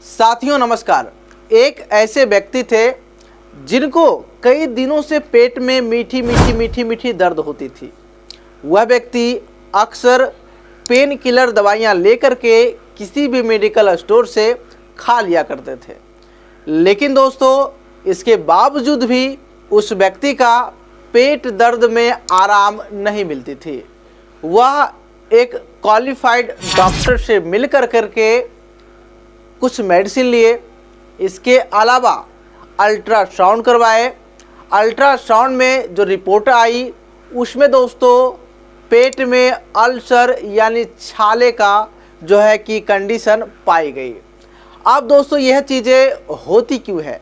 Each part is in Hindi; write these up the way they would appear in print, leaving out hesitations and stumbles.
साथियों नमस्कार। एक ऐसे व्यक्ति थे जिनको कई दिनों से पेट में मीठी मीठी मीठी मीठी दर्द होती थी। वह व्यक्ति अक्सर पेन किलर दवाइयाँ लेकर के किसी भी मेडिकल स्टोर से खा लिया करते थे, लेकिन दोस्तों इसके बावजूद भी उस व्यक्ति का पेट दर्द में आराम नहीं मिलती थी। वह एक क्वालिफाइड डॉक्टर से मिलकर करके कुछ मेडिसिन लिए, इसके अलावा अल्ट्रासाउंड करवाए। अल्ट्रासाउंड में जो रिपोर्ट आई उसमें दोस्तों पेट में अल्सर यानी छाले का जो है कि कंडीशन पाई गई। अब दोस्तों यह चीज़ें होती क्यों है?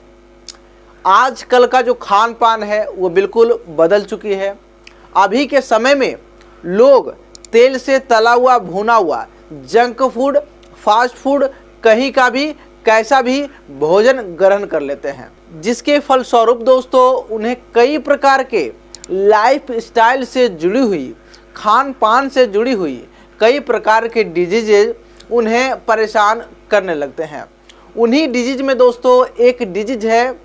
आजकल का जो खान पान है वो बिल्कुल बदल चुकी है। अभी के समय में लोग तेल से तला हुआ भुना हुआ जंक फूड, फास्ट फूड, कहीं का भी कैसा भी भोजन ग्रहण कर लेते हैं, जिसके फलस्वरूप दोस्तों उन्हें कई प्रकार के लाइफ स्टाइल से जुड़ी हुई, खान पान से जुड़ी हुई कई प्रकार के डिजीजेज उन्हें परेशान करने लगते हैं। उन्हीं डिजीज में दोस्तों एक डिजीज है,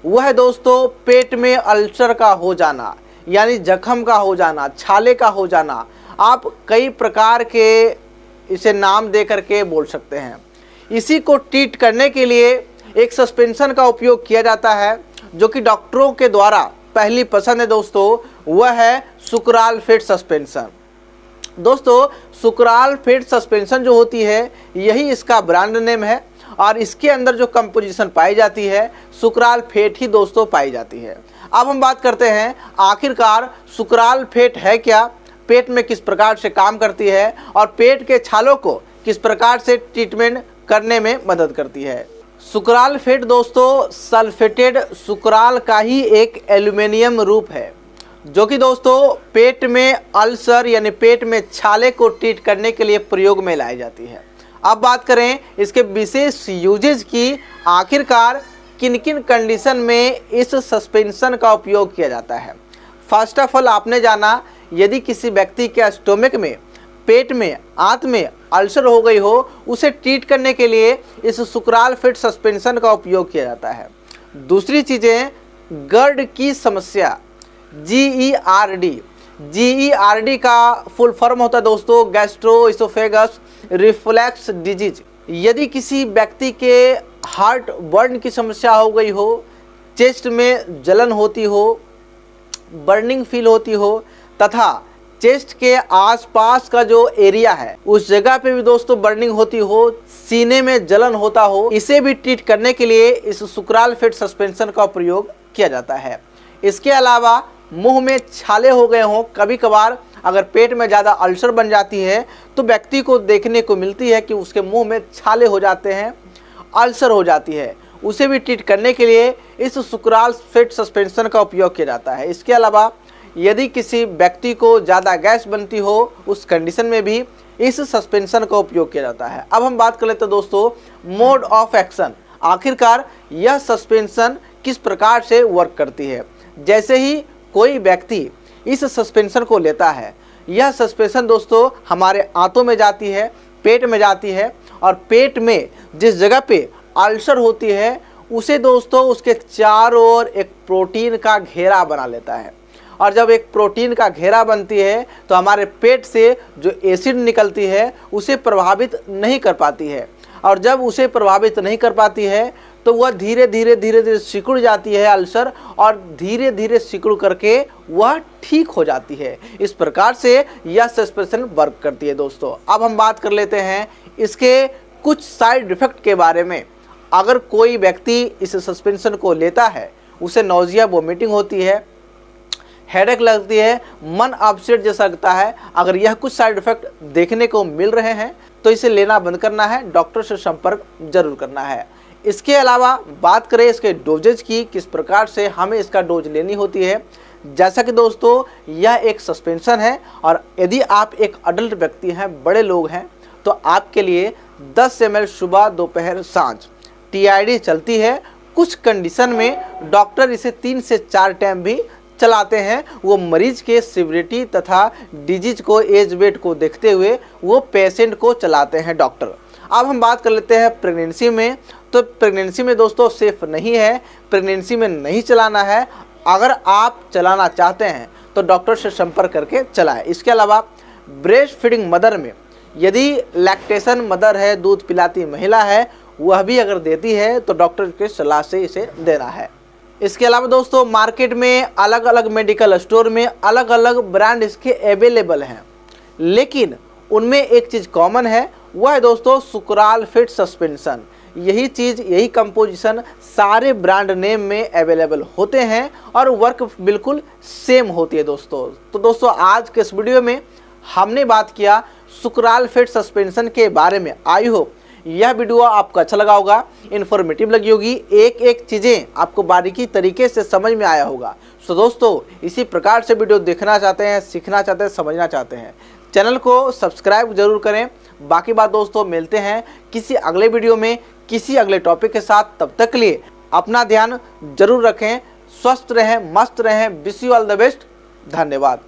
वह है दोस्तों पेट में अल्सर का हो जाना, यानी जख्म का हो जाना, छाले का हो जाना। आप कई प्रकार के इसे नाम दे करके बोल सकते हैं। इसी को ट्रीट करने के लिए एक सस्पेंशन का उपयोग किया जाता है, जो कि डॉक्टरों के द्वारा पहली पसंद है दोस्तों, वह है सुक्रालफेट सस्पेंशन। दोस्तों सुक्रालफेट सस्पेंशन जो होती है यही इसका ब्रांड नेम है, और इसके अंदर जो कंपोजिशन पाई जाती है सुक्रालफेट ही दोस्तों पाई जाती है। अब हम बात करते हैं आखिरकार सुक्रालफेट है क्या, पेट में किस प्रकार से काम करती है और पेट के छालों को किस प्रकार से ट्रीटमेंट करने में मदद करती है। सुक्रालफेट दोस्तों सल्फेटेड सुक्राल का ही एक एल्यूमिनियम रूप है, जो कि दोस्तों पेट में अल्सर यानी पेट में छाले को ट्रीट करने के लिए प्रयोग में लाई जाती है। अब बात करें इसके विशेष यूजेज की, आखिरकार किन किन कंडीशन में इस सस्पेंशन का उपयोग किया जाता है। फर्स्ट ऑफ ऑल आपने जाना, यदि किसी व्यक्ति के स्टोमक में, पेट में, आंत में अल्सर हो गई हो, उसे ट्रीट करने के लिए इस सुक्रालफेट सस्पेंशन का उपयोग किया जाता है। दूसरी चीज़ें, गर्ड की समस्या, GERD का फुल फॉर्म होता है दोस्तों गैस्ट्रोइसोफेगस रिफ्लक्स डिजीज। यदि किसी व्यक्ति के हार्ट बर्न की समस्या हो गई हो, चेस्ट में जलन होती हो, बर्निंग फील होती हो, तथा चेस्ट के आसपास का जो एरिया है उस जगह पे भी दोस्तों बर्निंग होती हो, सीने में जलन होता हो, इसे भी ट्रीट करने के लिए इस सुक्रालफेट सस्पेंशन का प्रयोग किया जाता है। इसके अलावा मुंह में छाले हो गए हों, कभी कभार अगर पेट में ज़्यादा अल्सर बन जाती है तो व्यक्ति को देखने को मिलती है कि उसके मुंह में छाले हो जाते हैं, अल्सर हो जाती है, उसे भी ट्रीट करने के लिए इस सुक्रालफेट सस्पेंशन का उपयोग किया जाता है। इसके अलावा यदि किसी व्यक्ति को ज़्यादा गैस बनती हो, उस कंडीशन में भी इस सस्पेंशन का उपयोग किया जाता है। अब हम बात कर लेते हैं दोस्तों मोड ऑफ एक्शन, आखिरकार यह सस्पेंशन किस प्रकार से वर्क करती है। जैसे ही कोई व्यक्ति इस सस्पेंशन को लेता है, यह सस्पेंशन दोस्तों हमारे आंतों में जाती है, पेट में जाती है, और पेट में जिस जगह पे अल्सर होती है उसे दोस्तों उसके चारों ओर एक प्रोटीन का घेरा बना लेता है। और जब एक प्रोटीन का घेरा बनती है तो हमारे पेट से जो एसिड निकलती है उसे प्रभावित नहीं कर पाती है, और जब उसे प्रभावित नहीं कर पाती है तो वह धीरे धीरे धीरे धीरे सिकुड़ जाती है अल्सर, और धीरे धीरे सिकुड़ करके वह ठीक हो जाती है। इस प्रकार से यह सस्पेंशन वर्क करती है दोस्तों। अब हम बात कर लेते हैं इसके कुछ साइड इफेक्ट के बारे में। अगर कोई व्यक्ति इस सस्पेंशन को लेता है उसे नौजिया, वोमिटिंग होती है, हेडेक लगती है, मन अपसेट जैसा लगता है। अगर यह कुछ साइड इफेक्ट देखने को मिल रहे हैं तो इसे लेना बंद करना है, डॉक्टर से संपर्क जरूर करना है। इसके अलावा बात करें इसके डोजेज की, किस प्रकार से हमें इसका डोज लेनी होती है। जैसा कि दोस्तों यह एक सस्पेंशन है, और यदि आप एक अडल्ट व्यक्ति हैं, बड़े लोग हैं, तो आपके लिए 10 ml सुबह, दोपहर, सांझ TID चलती है। कुछ कंडीशन में डॉक्टर इसे 3 से 4 टाइम भी चलाते हैं। वो मरीज के सिविरिटी तथा डिजीज को, एज वेट को देखते हुए वो पेशेंट को चलाते हैं डॉक्टर। अब हम बात कर लेते हैं प्रेगनेंसी में। तो प्रेगनेंसी में दोस्तों सेफ नहीं है, प्रेगनेंसी में नहीं चलाना है। अगर आप चलाना चाहते हैं तो डॉक्टर से संपर्क करके चलाएं। इसके अलावा ब्रेस्ट फीडिंग मदर में यदि लैक्टेशन मदर है, दूध पिलाती महिला है, वह भी अगर देती है तो डॉक्टर की सलाह से इसे देना है। इसके अलावा दोस्तों मार्केट में अलग अलग मेडिकल स्टोर में अलग अलग ब्रांड इसके अवेलेबल हैं, लेकिन उनमें एक चीज़ कॉमन है, वह है दोस्तों सुकराल फिट सस्पेंशन। यही चीज़, यही कंपोजिशन सारे ब्रांड नेम में अवेलेबल होते हैं और वर्क बिल्कुल सेम होती है दोस्तों। तो दोस्तों आज के इस वीडियो में हमने बात किया सुकराल फिट सस्पेंशन के बारे में। आई होप यह वीडियो आपको अच्छा लगा होगा, इन्फॉर्मेटिव लगी होगी, एक एक चीज़ें आपको बारीकी तरीके से समझ में आया होगा। तो दोस्तों इसी प्रकार से वीडियो देखना चाहते हैं, सीखना चाहते हैं, समझना चाहते हैं, चैनल को सब्सक्राइब जरूर करें। बाकी बात दोस्तों मिलते हैं किसी अगले वीडियो में किसी अगले टॉपिक के साथ। तब तक के लिए अपना ध्यान जरूर रखें, स्वस्थ रहें, मस्त रहें। Wish you all the best. धन्यवाद।